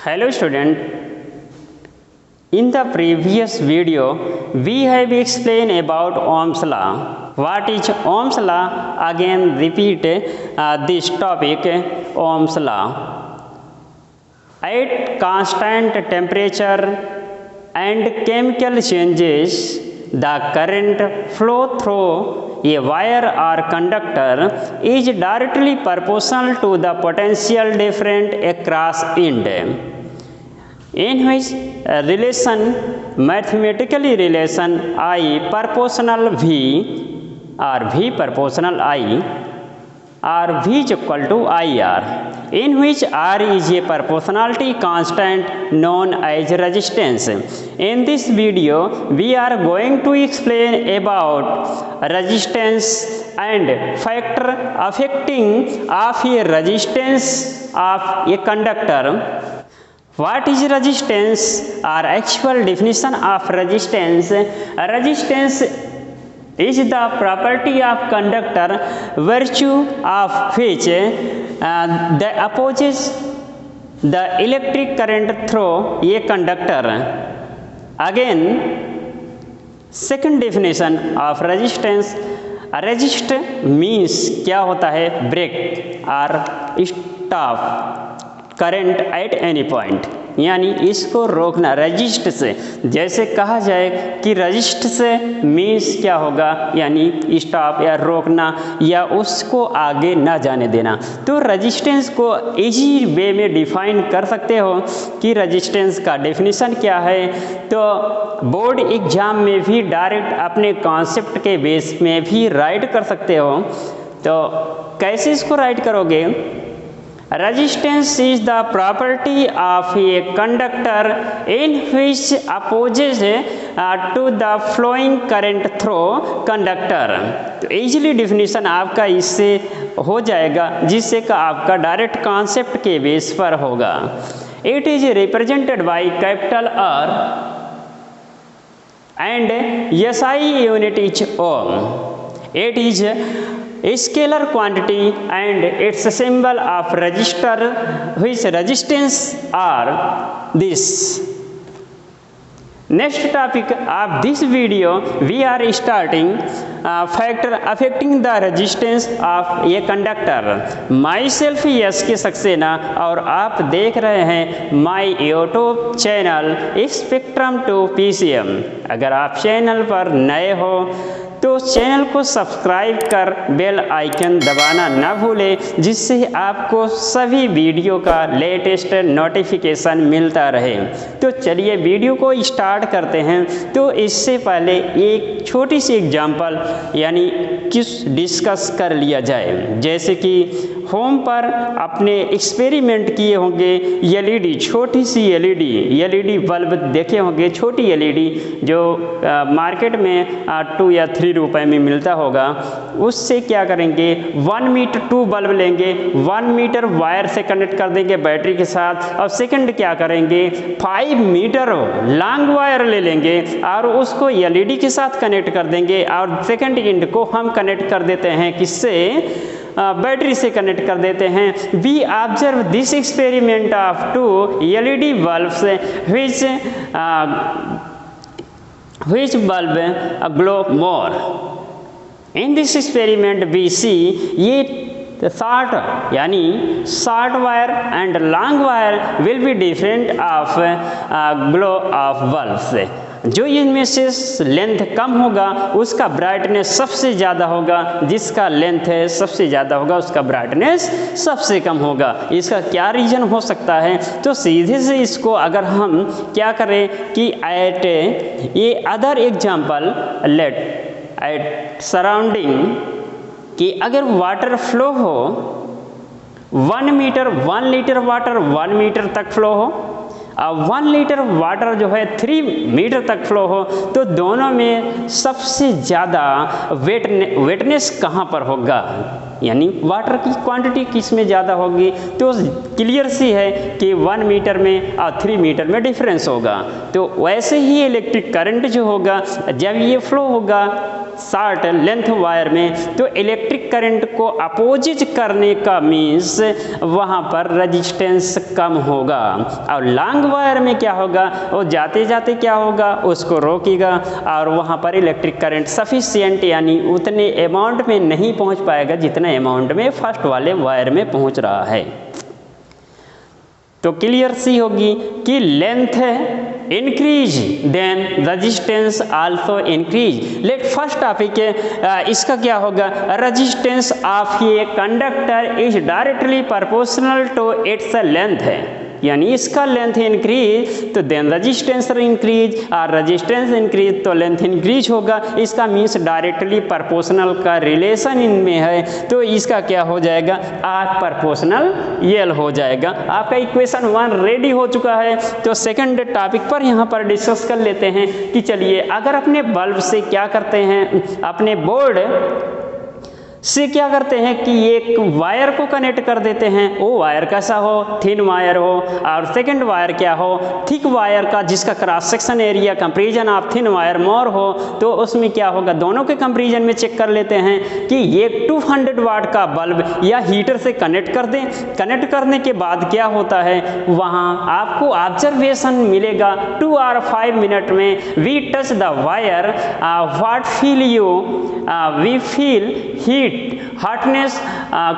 Hello student, in the previous video we have explained about Ohm's law. What is Ohm's law? Again repeat this topic, Ohm's law. At constant temperature and chemical changes, the current flow through a wire or conductor is directly proportional to the potential difference across end. In which relation, mathematically relation I proportional V or V proportional I or V is equal to IR, in which R is a proportionality constant known as resistance. In this video, we are going to explain about resistance and factor affecting of a resistance of a conductor. What is resistance or actual definition of resistance? Resistance is the property of conductor virtue of which the opposes the electric current through a conductor. Again, second definition of resistance, resist means क्या होता है, break or stop current at any point, यानी इसको रोकना resist से। जैसे कहा जाए कि रजिस्ट से मीन्स क्या होगा, यानी स्टॉप या रोकना या उसको आगे ना जाने देना। तो रजिस्टेंस को इजी वे में डिफाइन कर सकते हो कि रजिस्टेंस का डेफिनेशन क्या है। तो बोर्ड एग्जाम में भी डायरेक्ट अपने कॉन्सेप्ट के बेस में भी राइट कर सकते हो। तो कैसे इसको राइट करोगे? Resistance is the property of a conductor in which opposes to the flowing current through conductor. तो इजीली डिफिनीशन आपका इससे हो जाएगा, जिससे का आपका डायरेक्ट कॉन्सेप्ट के बेस पर होगा। It is represented by capital R and SI unit is ohm. It is scalar quantity and its symbol of resistor, which resistance are this. Next topic of this video, we are starting factor affecting the resistance of a conductor. Myself S K Saxena और आप देख रहे हैं my YouTube channel spectrum to PCM। अगर आप channel पर नए हो तो चैनल को सब्सक्राइब कर बेल आइकन दबाना ना भूलें, जिससे आपको सभी वीडियो का लेटेस्ट नोटिफिकेशन मिलता रहे। तो चलिए वीडियो को स्टार्ट करते हैं। तो इससे पहले एक छोटी सी एग्जांपल यानी किस डिस्कस कर लिया जाए। जैसे कि होम पर अपने एक्सपेरिमेंट किए होंगे, एलईडी छोटी सी एलईडी बल्ब देखे होंगे, छोटी एलईडी जो मार्केट में 2 या 3 रुपए में मिलता होगा। उससे क्या करेंगे, 1 मीटर 2 बल्ब लेंगे, 1 मीटर वायर से कनेक्ट कर देंगे बैटरी के साथ, और सेकंड क्या करेंगे 5 मीटर लॉन्ग वायर ले लेंगे और उसको एलईडी के साथ कनेक्ट कर देंगे, और सेकंड एंड को हम कनेक्ट कर देते हैं किससे, बैटरी से कनेक्ट कर देते हैं। We observe this experiment of 2 LED bulbs which bulb glow more. In this experiment we see ये short यानी short wire and long wire will be different of glow of bulbs. जो इनमें से length कम होगा उसका ब्राइटनेस सबसे ज़्यादा होगा, जिसका लेंथ है सबसे ज़्यादा होगा उसका ब्राइटनेस सबसे कम होगा। इसका क्या रीज़न हो सकता है? तो सीधे से इसको अगर हम क्या करें कि एट ये other example let at surrounding कि अगर वाटर फ्लो हो 1 मीटर 1 लीटर वाटर 1 मीटर तक फ्लो हो, अब 1 लीटर वाटर जो है 3 मीटर तक फ्लो हो, तो दोनों में सबसे ज़्यादा वेटनेस कहाँ पर होगा? यानी वाटर की क्वांटिटी किस में ज़्यादा होगी, तो क्लियर सी है कि 1 मीटर में और 3 मीटर में डिफरेंस होगा। तो वैसे ही इलेक्ट्रिक करंट जो होगा जब ये फ्लो होगा शॉर्ट लेंथ वायर में, तो इलेक्ट्रिक करंट को अपोजिट करने का मीन्स वहाँ पर रजिस्टेंस कम होगा। और लॉन्ग वायर में क्या होगा, वो जाते जाते क्या होगा उसको रोकेगा और वहाँ पर इलेक्ट्रिक करंट सफिशिएंट यानी उतने अमाउंट में नहीं पहुँच पाएगा जितना अमाउंट में फर्स्ट वाले वायर में पहुँच रहा है। तो क्लियर सी होगी कि length increase then resistance also increase. Let first topic इसका क्या होगा, resistance of a conductor is directly proportional to its length है, यानी इसका लेंथ इंक्रीज तो देन रेजिस्टेंस इंक्रीज, और रेजिस्टेंस इंक्रीज तो लेंथ इंक्रीज होगा। इसका मीन्स डायरेक्टली प्रोपोर्शनल का रिलेशन इनमें है, तो इसका क्या हो जाएगा आर प्रोपोर्शनल यल हो जाएगा। आपका इक्वेशन 1 रेडी हो चुका है। तो सेकंड टॉपिक पर यहाँ पर डिस्कस कर लेते हैं कि चलिए अगर अपने बल्ब से क्या करते हैं, अपने बोर्ड से क्या करते हैं कि एक वायर को कनेक्ट कर देते हैं, वो वायर कैसा हो, थिन वायर हो, और सेकंड वायर क्या हो, थिक वायर का जिसका cross section area comparison of thin wire more हो। तो उसमें क्या होगा, दोनों के कंपैरिजन में चेक कर लेते हैं कि एक 200 वाट का बल्ब या हीटर से कनेक्ट कर दें। कनेक्ट करने के बाद क्या होता है, वहाँ आपको ऑब्जर्वेशन मिलेगा 2 और 5 मिनट में we touch the wire, what feel you, we feel heat hotness,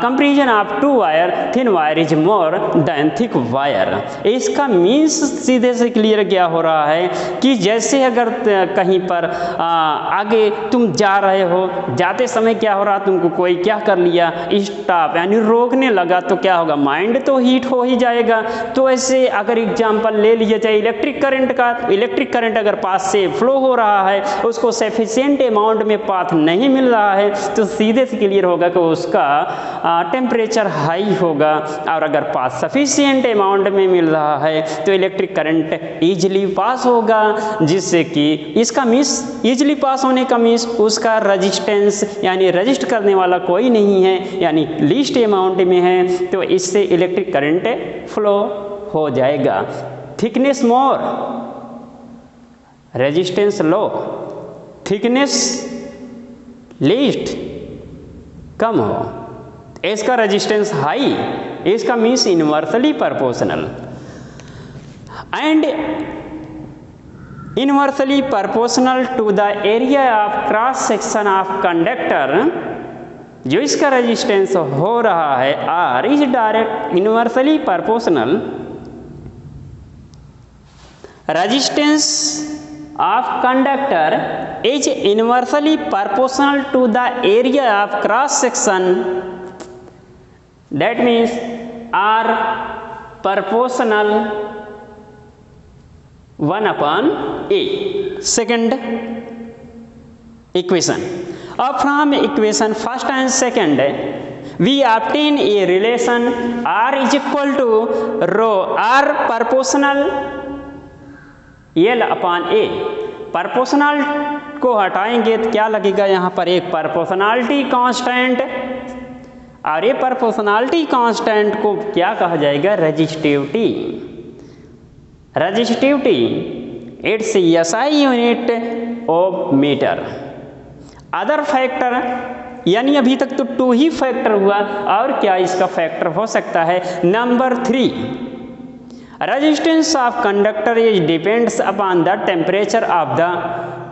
comparison of two wire, thin wire is more than thick wire। इसका मीन्स सीधे से क्लियर क्या हो रहा है कि जैसे अगर कहीं पर आगे तुम जा रहे हो, जाते समय क्या हो रहा, तुमको कोई क्या कर लिया, स्टॉप यानी रोकने लगा, तो क्या होगा माइंड तो हीट हो ही जाएगा। तो ऐसे अगर एग्जांपल ले लिया जाए इलेक्ट्रिक करंट का, इलेक्ट्रिक करंट अगर पास से फ्लो हो रहा है, उसको सफिशिएंट अमाउंट में पाथ नहीं मिल रहा है, तो सीधे से क्लियर होगा कि उसका टेम्परेचर हाई होगा। और अगर पास सफिशिएंट अमाउंट में मिल रहा है तो इलेक्ट्रिक करंट इजीली पास होगा, जिससे कि इसका मीन्स इजीली पास होने का मीन्स उसका रेजिस्टेंस यानी रजिस्ट करने वाला कोई नहीं है, यानी लीस्ट अमाउंट में है, तो इससे इलेक्ट्रिक करंट फ्लो हो जाएगा। Thickness more, resistance low, thickness least कम हो, इसका रेजिस्टेंस हाई, इसका means inversely proportional. And inversely proportional to the area of cross section of conductor, जो इसका रेजिस्टेंस हो रहा है R is direct inversely proportional resistance of conductor is inversely proportional to the area of cross section, that means are proportional 1/a। second equation, from equation first and second we obtain a relation r is equal to rho r proportional L/A। Proportional को हटाएंगे तो क्या लगेगा, यहाँ पर एक proportionality constant, और ये प्रोपोर्शनैलिटी कांस्टेंट को क्या कहा जाएगा, resistivity. Resistivity its SI unit of metre. Other factor यानी अभी तक तो 2 ही फैक्टर हुआ, और क्या इसका फैक्टर हो सकता है। Number 3, resistance of conductor is depends upon the temperature of the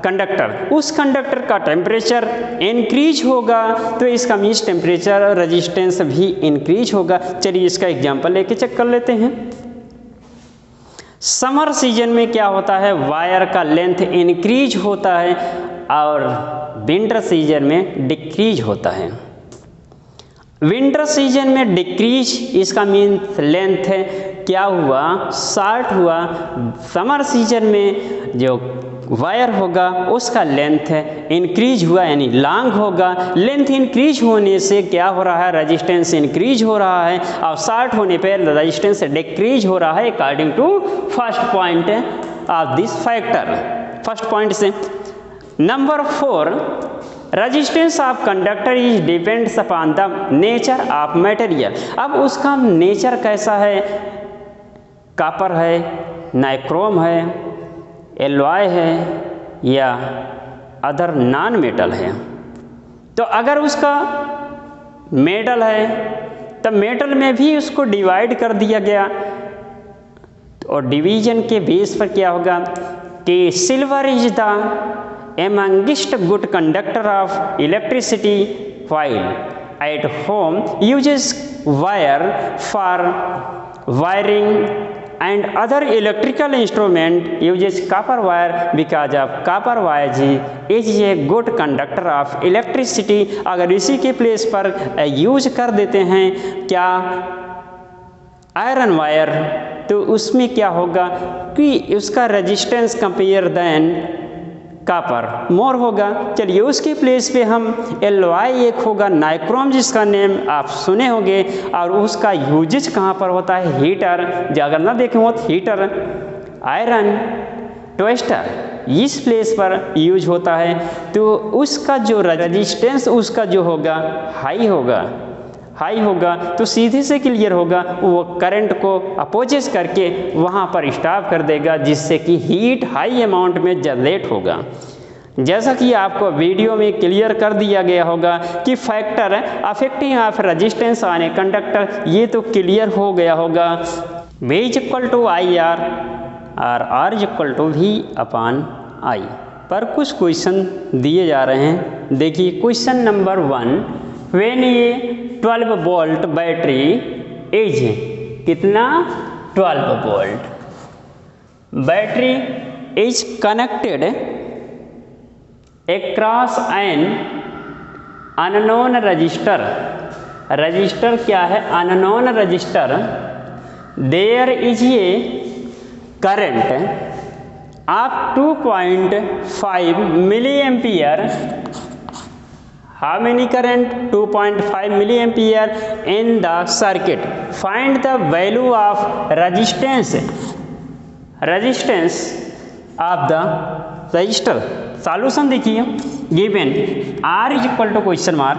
conductor. उस कंडक्टर का टेम्परेचर इंक्रीज होगा तो इसका मीन्स टेम्परेचर और रेजिस्टेंस भी इंक्रीज होगा। चलिए इसका एग्जांपल लेके चेक कर लेते हैं। समर सीजन में क्या होता है, वायर का लेंथ इंक्रीज होता है और विंटर सीजन में डिक्रीज होता है। विंटर सीजन में डिक्रीज, इसका मीन्स लेंथ है क्या हुआ, शॉर्ट हुआ। समर सीजन में जो वायर होगा उसका लेंथ इंक्रीज हुआ यानी लॉन्ग होगा। लेंथ इंक्रीज होने से क्या हो रहा है, रेजिस्टेंस इंक्रीज हो रहा है, और शॉर्ट होने पर रेजिस्टेंस डिक्रीज हो रहा है according to first point of this factor. First point से number 4, resistance of conductor is depends upon the nature of material. अब उसका नेचर कैसा है, कॉपर है, नाइक्रोम है, एलॉय है या अदर नॉन मेटल है। तो अगर उसका मेटल है तो मेटल में भी उसको डिवाइड कर दिया गया, और डिवीजन के बेस पर क्या होगा कि silver is the amongst good conductor of electricity while at home uses wire for wiring and other electrical instrument uses copper wire because of copper wire is a good conductor of electricity। अगर इसी के place पर use कर देते हैं क्या iron wire, तो उसमें क्या होगा कि उसका रेजिस्टेंस कंपेयर देन कॉपर मोर होगा। चलिए उसके प्लेस पे हम एलॉय एक होगा, नाइक्रोम जिसका नेम आप सुने होंगे, और उसका यूजेज कहाँ पर होता है, हीटर, अगर ना देखें हो तो हीटर, आयरन, ट्विस्टर इस प्लेस पर यूज होता है। तो उसका जो रेजिस्टेंस उसका जो होगा हाई होगा, तो सीधे से क्लियर होगा, वो करंट को अपोजिट करके वहाँ पर स्टॉप कर देगा, जिससे कि हीट हाई अमाउंट में जनरेट होगा। जैसा कि आपको वीडियो में क्लियर कर दिया गया होगा कि factor affecting of resistance on a conductor, ये तो क्लियर हो गया होगा। V is equal to I R और R is equal to V upon I. पर कुछ क्वेश्चन दिए जा रहे हैं, देखिए क्वेश्चन नंबर 1, व्हेन ये 12 वोल्ट बैटरी इज कितना 12 volt battery is connected across an unknown resistor, resistor क्या है, unknown resistor, there is a current of 2.5 milli ampere. How many current? 2.5 milliampere in the circuit. Find the value of resistance of the resistor. Solution देखिए, given R is equal to question mark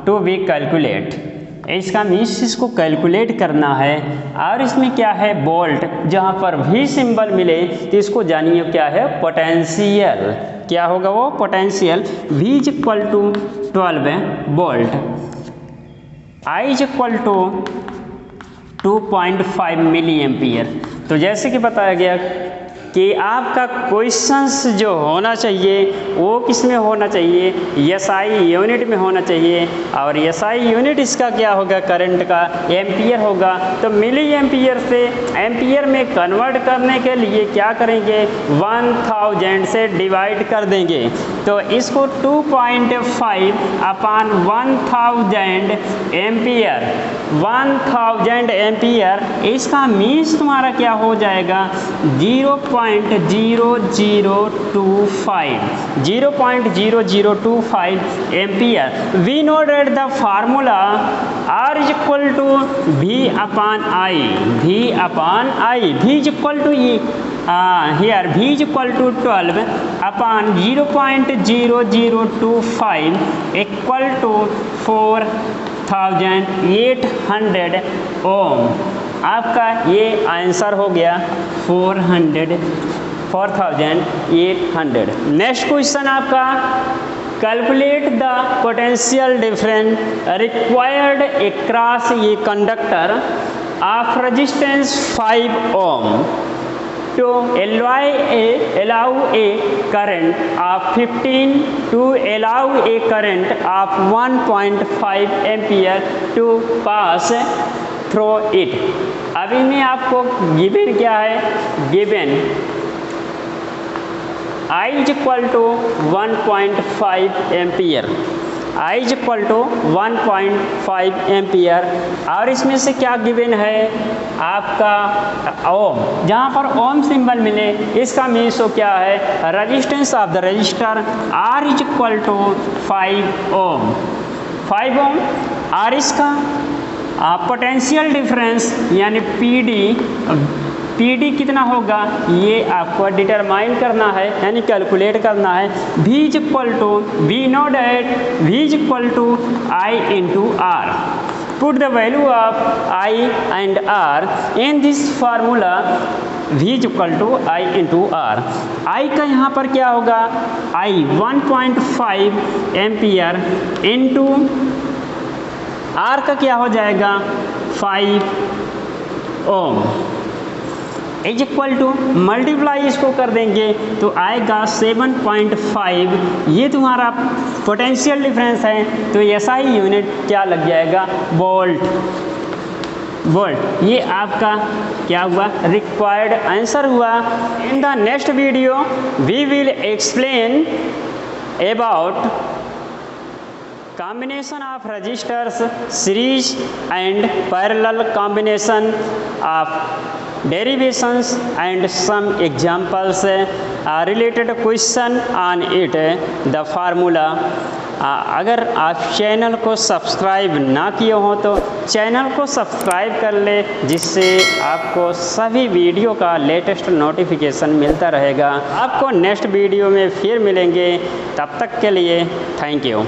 to be calculate। इसका means इसको calculate करना है, और इसमें क्या है volt, जहाँ पर भी सिंबल मिले तो इसको जानिए क्या है पोटेंशियल, क्या होगा वो potential. V is equal to 12 volt, I is equal to 2.5 milli ampere. तो जैसे कि बताया गया कि आपका क्वेश्चंस जो होना चाहिए वो किस में होना चाहिए, SI यूनिट में होना चाहिए, और SI यूनिट इसका क्या होगा, करंट का एम्पियर होगा। तो मिली एम्पियर से एम्पियर में कन्वर्ट करने के लिए क्या करेंगे, 1000 से डिवाइड कर देंगे। तो इसको 2.5 अपॉन 1000 एम्पियर, 1000 एम्पियर, इसका मीन्स तुम्हारा क्या हो जाएगा 0.0025 ampere. We know that the formula R is equal to V upon I, V upon I, V is equal to here V is equal to 12 upon 0.0025 equal to 4800 ohm. आपका ये answer हो गया 4800। Next question आपका, calculate the potential difference required across ये conductor of resistance 5 ohm to allow a current of 15 to allow a current of 1.5 ampere to pass through it। अभी में आपको given क्या है, given I is equal to 1.5 ampere, I is equal to 1.5 ampere, और इसमें से क्या given है आपका ओम, जहाँ पर ओम सिंबल मिले इसका मीन्स तो क्या है resistance of the resistor R is equal to 5 ohm, 5 ohm. और इसका पोटेंशियल डिफरेंस यानी PD PD कितना होगा ये आपको डिटरमाइन करना है, यानी कैलकुलेट करना है। V is equal to V naught at V is equal to I into R। Put the value of I and R in this formula V is equal to I into R। I का यहाँ पर क्या होगा, I 1.5 ampere into R का क्या हो जाएगा 5 ओम is equal to multiply इसको कर देंगे तो आएगा 7.5। ये तुम्हारा पोटेंशियल डिफरेंस है, तो ऐसा ही यूनिट क्या लग जाएगा वोल्ट। ये आपका क्या हुआ रिक्वायर्ड आंसर हुआ। In the next video we will explain about combination of resistors, series and parallel combination of derivations and some examples related question on it, the formula। अगर आप चैनल को सब्सक्राइब ना किए हो तो चैनल को subscribe कर ले, जिससे आपको सभी वीडियो का लेटेस्ट नोटिफिकेशन मिलता रहेगा। आपको नेक्स्ट वीडियो में फिर मिलेंगे, तब तक के लिए थैंक यू।